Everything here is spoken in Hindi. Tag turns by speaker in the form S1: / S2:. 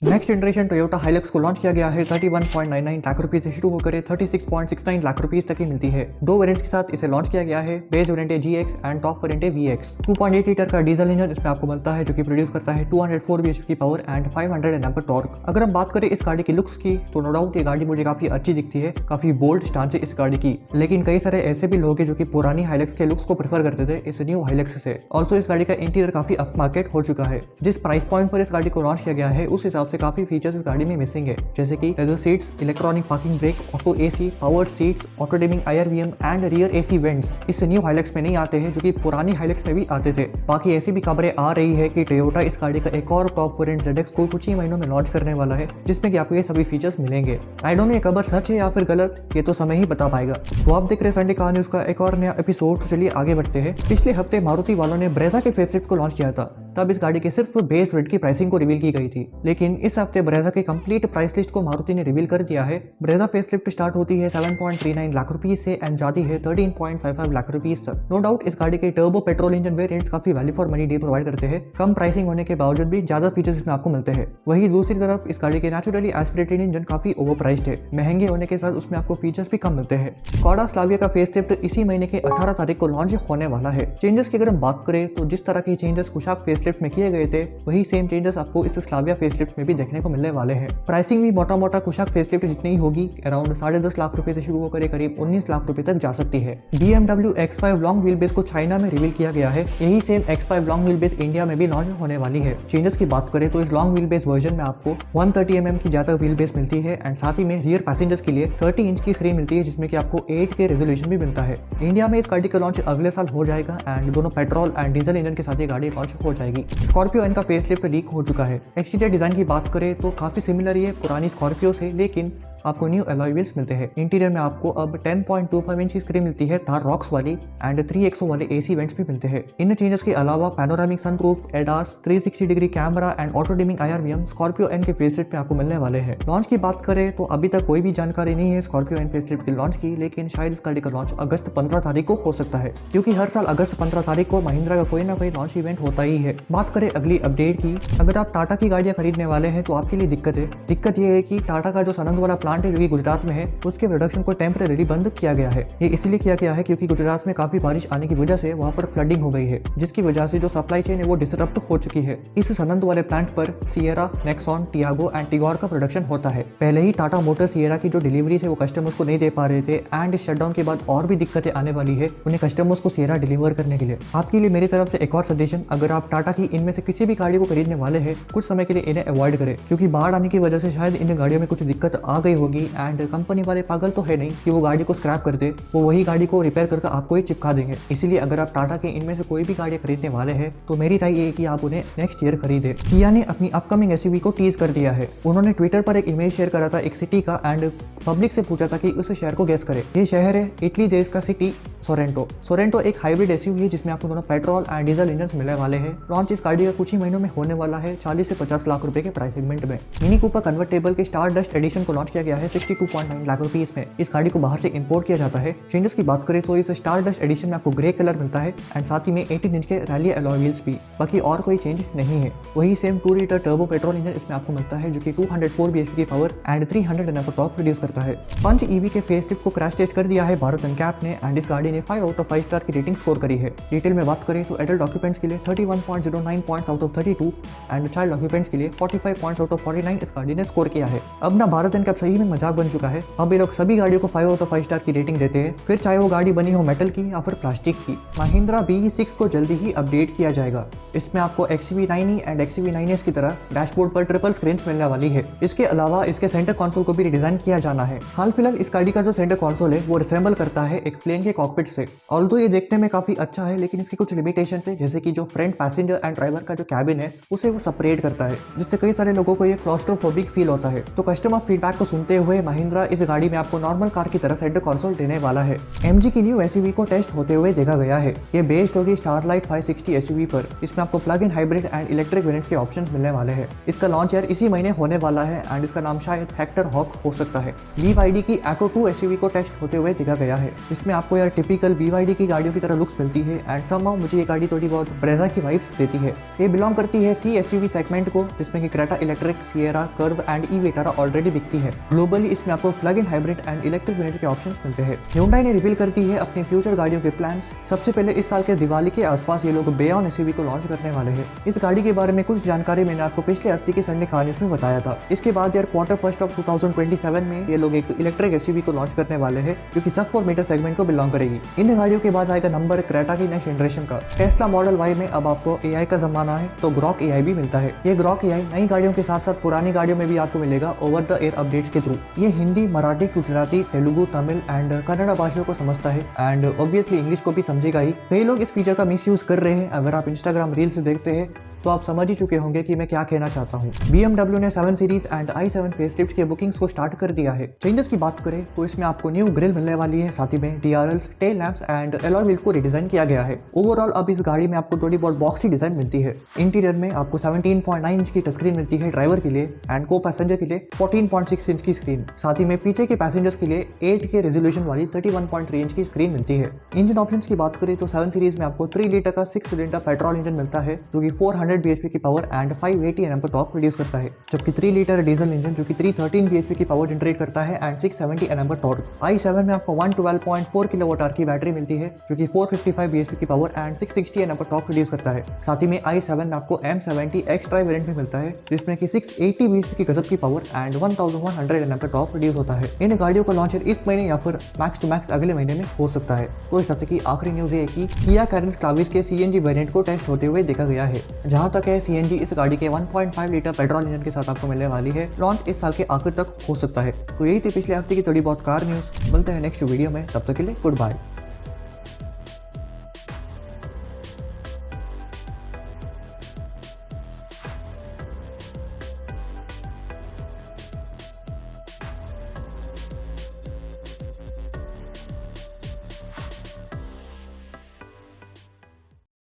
S1: नेक्स्ट जनरेशन टोयोटा हाइलक्स को लॉन्च किया गया है 31.99 लाख रुपए से शुरू होकर 36.69 लाख रुपए तक की मिलती है। दो वेरिएंट्स के साथ इसे लॉन्च किया गया है। बेस वेरिएंट है GX एंड टॉप वेरिएंट है VX। 2.8 लीटर का डीजल इंजन इसमें आपको मिलता है जो कि प्रोड्यूस करता है 204 bhp की पावर एंड 500 Nm टॉर्क। अगर हम बात करें इस गाड़ी की लुक्स की तो नो डाउट ये गाड़ी मुझे काफी अच्छी दिखती है, काफी बोल्ड स्टांस है इस गाड़ी की। लेकिन कई सारे ऐसे भी लोग हैं जो कि पुरानी हाइलक्स के लुक्स को प्रेफर करते थे इस न्यू हाइलक्स से। ऑल्सो इस गाड़ी का इंटीरियर काफी अप मार्केट हो चुका है। जिस प्राइस पॉइंट पर इस गाड़ी को लॉन्च किया गया है उस हिसाब से काफी फीचर्स गाड़ी में मिसिंग है, जैसे कि leather seats, electronic parking brake, auto AC, powered seats, auto dimming IRVM and rear AC vents इस न्यू हाइलक्स में नहीं आते हैं जो कि पुरानी हाइलक्स में भी आते थे। बाकी ऐसी भी खबरें आ रही है कि टोयोटा इस गाड़ी का एक और टॉप वेरिएंट ZX को कुछ ही महीनों में लॉन्च करने वाला है, जिसमें कि आपको ये सभी फीचर्स मिलेंगे। आई डोंट नो ये खबर सच है या फिर गलत, ये तो समय ही बता पाएगा। तो आप देख रहे संडे कार न्यूज का एक और नया एपिसोड, तो चलिए आगे बढ़ते हैं। पिछले हफ्ते मारुति वालों ने ब्रेजा के फेसलिफ्ट को लॉन्च किया था, तब इस गाड़ी के सिर्फ बेस वेरिएंट की प्राइसिंग को रिवील की गई थी। लेकिन इस हफ्ते ब्रेजा के कंप्लीट प्राइस लिस्ट को मारुति ने रिवील कर दिया है। ब्रेजा फेसलिफ्ट स्टार्ट होती है 7.39 लाख रुपीस से एंड जाती है 13.55 लाख रुपीस तक। नो डाउट इस गाड़ी के टर्बो पेट्रोल इंजन वेरिएंट्स काफी value for money deal provide करते हैं। कम प्राइसिंग होने के बावजूद भी ज्यादा फीचर्स इसमें आपको मिलते हैं। वहीं दूसरी तरफ इस गाड़ी के नेचुरली एस्पिरेटेड इंजन काफी ओवर प्राइस्ड है। महंगे होने के साथ उसमें आपको फीचर्स भी कम मिलते हैं। स्कोडा स्लाविया का फेसलिफ्ट इसी महीने के 18 तारीख को लॉन्च होने वाला है। चेंजेस की अगर हम बात करें तो जिस तरह के चेंजेस कुशाक फेसलिफ्ट में किए गए थे वही सेम चेंजेस आपको इस स्लाविया फेसलिफ्ट में भी देखने को मिलने वाले हैं। प्राइसिंग भी मोटा मोटा कुशाक फेसलिफ्ट जितनी ही होगी, अराउंड 10.5 लाख रुपए से शुरू होकर करीब 19 लाख रुपए तक जा सकती है। BMW X5 long wheel base को चाइना में रिवील किया गया है। यही same X5 long wheel base India में भी लॉन्च होने वाली है। चेंजेस की बात करें तो इस लॉन्ग व्हील बेस वर्जन में आपको 130 mm की ज्यादा व्हील बेस मिलती है एंड साथ ही में रियर पैसेंजर्स के लिए 30 इंच की स्क्रीन मिलती है, जिसमें कि आपको 8K रेजोल्यूशन भी मिलता है। इंडिया में इस गाड़ी का लॉन्च अगले साल हो जाएगा एंड दोनों पेट्रोल एंड डीजल इंजन के साथ ये गाड़ी लॉन्च हो जाएगी। स्कॉर्पियो एन का फेसलिफ्ट लीक हो चुका है। एक्सटीरियर डिजाइन की बात करें तो काफी सिमिलर ही है पुरानी स्कॉर्पियो से, लेकिन आपको न्यू अलॉय व्हील्स मिलते हैं। इंटीरियर में आपको अब 10.25 इंच की स्क्रीन मिलती है तार रॉक्स वाली एंड 3XO वाले AC वेंट्स भी मिलते हैं। इन चेंजेस के अलावा panoramic sunroof, ADAS, 360 degree camera and auto dimming IRVM Scorpio N के फेसलिफ्ट में आपको मिलने वाले हैं। लॉन्च की बात करें तो अभी तक कोई भी जानकारी नहीं है स्कॉर्पियो एन फेसलिफ्ट की लॉन्च की, लेकिन शायद इस गाड़ी का लॉन्च अगस्त 15 तारीख को हो सकता है, क्योंकि हर साल अगस्त 15 तारीख को महिंद्रा का कोई ना कोई लॉन्च इवेंट होता ही है। बात करें अगली अपडेट की, अगर आप टाटा की गाड़ियां खरीदने वाले हैं तो आपके लिए दिक्कत है। दिक्कत यह है कि टाटा का जो सनंद वाला प्लांट है जो कि गुजरात में है, उसके प्रोडक्शन को टेम्परेरी बंद किया गया है। ये इसलिए किया गया है क्योंकि गुजरात में काफी बारिश आने की वजह से वहां पर फ्लडिंग हो गई है, जिसकी वजह से जो सप्लाई चेन है वो डिसरप्ट हो चुकी है। इस सनंद वाले प्लांट पर Sierra, Nexon, Tiago and Tigor का प्रोडक्शन होता है। पहले ही टाटा मोटर सिएरा की जो डिलीवरी है वो कस्टमर्स को नहीं दे पा रहे थे एंड शटडाउन के बाद और भी दिक्कतें आने वाली है उन्हें कस्टमर्स को सिएरा डिलीवर करने के लिए। आपके लिए मेरी तरफ से एक और सजेशन, अगर आप टाटा की इनमें से किसी भी गाड़ी को खरीदने वाले हैं कुछ समय के लिए इन्हें अवॉइड करें, क्योंकि बाढ़ आने की वजह से शायद इन गाड़ियों में कुछ दिक्कत आ गई होगी एंड कंपनी वाले पागल तो है नहीं कि वो गाड़ी को स्क्रैप कर दे, वो वही गाड़ी को रिपेयर करके आपको ही चिपका देंगे। इसीलिए अगर आप टाटा के इनमें से कोई भी गाड़ी खरीदने वाले हैं तो मेरी राय ये है कि आप उन्हें नेक्स्ट ईयर खरीदे। किया ने अपनी अपकमिंग SUV को टीज कर दिया है। उन्होंने ट्विटर पर एक इमेज शेयर करा था एक सिटी का एंड पब्लिक से पूछा था कि उस शहर को गेस करे। ये शहर है इटली देश का सिटी सोरेंटो। सोरेंटो एक हाइब्रिड SUV है जिसमें आपको दोनों पेट्रोल एंड डीजल इंजन मिलने वाले हैं। लॉन्च इस गाड़ी का कुछ ही महीनों में होने वाला है 40 से 50 लाख रुपए के प्राइस सेगमेंट में। मिनी कूपर कन्वर्टेबल के स्टार डस्ट एडिशन को लॉन्च किया गया है 62.9 लाख रुपीस में। इस गाड़ी को बाहर से इंपोर्ट किया जाता है। चेंजेस की बात करें तो इस स्टार डस्ट एडिशन में आपको ग्रे कलर मिलता है एंड साथ ही में 18 इंच के रैली अलॉय व्हील्स भी। बाकी और कोई चेंज नहीं है। वही same 2 litre turbo petrol engine इसमें आपको मिलता है जो कि 204 bhp की power and 300 Nm torque produce करता है। पंच EV के फेसलिफ्ट को क्रैश टेस्ट कर दिया है भारत एनकैप ने एंड इस गाड़ी ने 5 आउट ऑफ 5 स्टार की रेटिंग स्कोर करी है। डिटेल में बात करें तो एडल्ट ऑक्यूपेंट्स के लिए 31.09 points out of 32 and child occupants के लिए 45 पॉइंट्स आउट ऑफ 49 इस गाड़ी ने स्कोर किया है। अब ना भारत एनकैप सही में मजाक बन चुका है। अब ये लोग सभी गाड़ियों को 5 आउट ऑफ 5 स्टार की रेटिंग देते हैं, फिर चाहे वो गाड़ी बनी हो मेटल की या फिर प्लास्टिक की। महिंद्रा BE6 को जल्दी ही अपडेट किया जाएगा। इसमें आपको XUV9e एंड XUV9S की तरह डैशबोर्ड पर ट्रिपल स्क्रीन मिलने वाली है। इसके अलावा इसके सेंटर कंसोल को भी रिडिजाइन किया जाना है। हाल फिलहाल इस गाड़ी का जो सेंटर कंसोल है वो रिसेंबल करता है एक प्लेन के कॉकपिट से। ऑल्दो ये देखने में काफी अच्छा है, लेकिन इसकी कुछ लिमिटेशन है, जैसे कि जो फ्रंट पैसेंजर एंड ड्राइवर का जो कैबिन है उसे वो सेपरेट करता है, जिससे कई सारे लोगों को ये क्लॉस्ट्रोफोबिक फील होता है। तो कस्टमर फीडबैक को सुनते चलते हुए महिंद्रा इस गाड़ी में आपको नॉर्मल कार की तरह सेंटर कंसोल देने वाला है। MG की न्यू SUV को टेस्ट होते हुए देखा गया है। ये बेस्ड होगी स्टारलाइट 560 SUV पर। इसमें आपको plug in hybrid and electric variants के ऑप्शंस मिलने वाले हैं। इसका लॉन्च ईयर इसी महीने होने वाला है एंड इसका नाम शायद हेक्टर हॉक हो सकता है। BYD की Atto 2 SUV को टेस्ट होते हुए देखा गया है। इसमें आपको यार टिपिकल BYD की गाड़ियों की तरह लुक्स मिलती है एंड समहाउ मुझे ये गाड़ी थोड़ी बहुत ब्रेजा की वाइब्स देती है। ये बिलोंग करती है C SUV सेगमेंट को, जिसमें कि Creta electric, Sierra, Curvv and e-Vitara already बिकती है। ग्लोबली इसमें आपको plug in hybrid and electric variant के ऑप्शंस मिलते हैं। Hyundai ने रिवील कर दी है अपनी फ्यूचर गाड़ियों के प्लान्स। सबसे पहले इस साल के दिवाली के आसपास ये लोग बेयॉन SUV को लॉन्च करने वाले हैं। इस गाड़ी के बारे में कुछ जानकारी मैंने आपको पिछले हफ्ते की संडे कार न्यूज़ में बताया था। इसके बाद यार Q1 ऑफ 2027 में ये लोग एक इलेक्ट्रिक SUV को लॉन्च करने वाले हैं जो कि सब 4 मीटर सेगमेंट को बिलोंग करेगी। इन गाड़ियों के बाद आएगा नंबर क्रेटा की नेक्स्ट जनरेशन का। टेस्ला मॉडल Y में अब आपको AI का जमाना है तो ग्रॉक AI भी मिलता है। ये ग्रॉक AI नई गाड़ियों के साथ साथ पुरानी गाड़ियों में भी आपको मिलेगा ओवर द एयर अपडेट्स के थ्रू। ये हिंदी, मराठी, गुजराती, तेलुगु, तमिल एंड कन्नड़ भाषाओं को समझता है एंड ऑब्वियसली इंग्लिश को भी समझेगा ही। कई लोग इस फीचर का मिसयूज कर रहे हैं। अगर आप इंस्टाग्राम रील्स देखते हैं तो आप समझ ही चुके होंगे कि मैं क्या कहना चाहता हूँ। BMW ने 7 सीरीज एंड i7 फेसलिफ्ट के बुकिंग्स को स्टार्ट कर दिया है। चेंजेस की बात करें तो इसमें आपको न्यू ग्रिल मिलने वाली है, साथ ही में DRLs, tail lamps and alloy wheels को रिडिजाइन किया गया है। ओवरऑल अब इस गाड़ी में आपको थोड़ी बहुत बॉक्सी डिजाइन मिलती है। इंटीरियर में आपको 17.9 इंच की टच स्क्रीन मिलती है ड्राइवर के लिए एंड को पैसेंजर के लिए 14.6 इंच की स्क्रीन। साथ ही में पीछे के पैसेंजर्स के लिए 8K रेजोल्यूशन वाली 31.3 इंच की स्क्रीन मिलती है। इंजन ऑप्शंस की बात करें तो 7 सीरीज में आपको 3 लीटर का 6 सिलेंडर पेट्रोल इंजन मिलता है जो कि 400 bhp की पावर एंड 580 Nm पर टॉर्क प्रोड्यूस करता है, जबकि 3 लीटर डीजल इंजन जो कि 313 bhp की पावर जनरेट करता है एंड 670 Nm पर टॉर्क। i7 में आपको 112.4 kWh की बैटरी मिलती है जो कि 455 bhp की पावर एंड 660 Nm पर टॉर्क प्रोड्यूस करता है। साथ ही में i7 में आपको M70 एक्स्ट्रा वेरिएंट भी मिलता है जिसमें कि 680 bhp की गजब की पावर एंड 1100 Nm पर टॉर्क प्रोड्यूस होता है। इन गाड़ियों का लॉन्च इस महीने या फिर मैक्स टू मैक्स अगले महीने में हो सकता है। तो इस हफ्ते की आखिरी न्यूज ये है कि किया कैरेंस क्लाविस के CNG वेरिएंट को टेस्ट होते हुए देखा गया है। जहां तक है CNG इस गाड़ी के 1.5 लीटर पेट्रोल इंजन के साथ आपको मिलने वाली है। लॉन्च इस साल के आखिर तक हो सकता है। तो यही थी पिछले हफ्ते की थोड़ी बहुत कार न्यूज़। मिलते हैं नेक्स्ट वीडियो में, तब तक के लिए गुड बाय।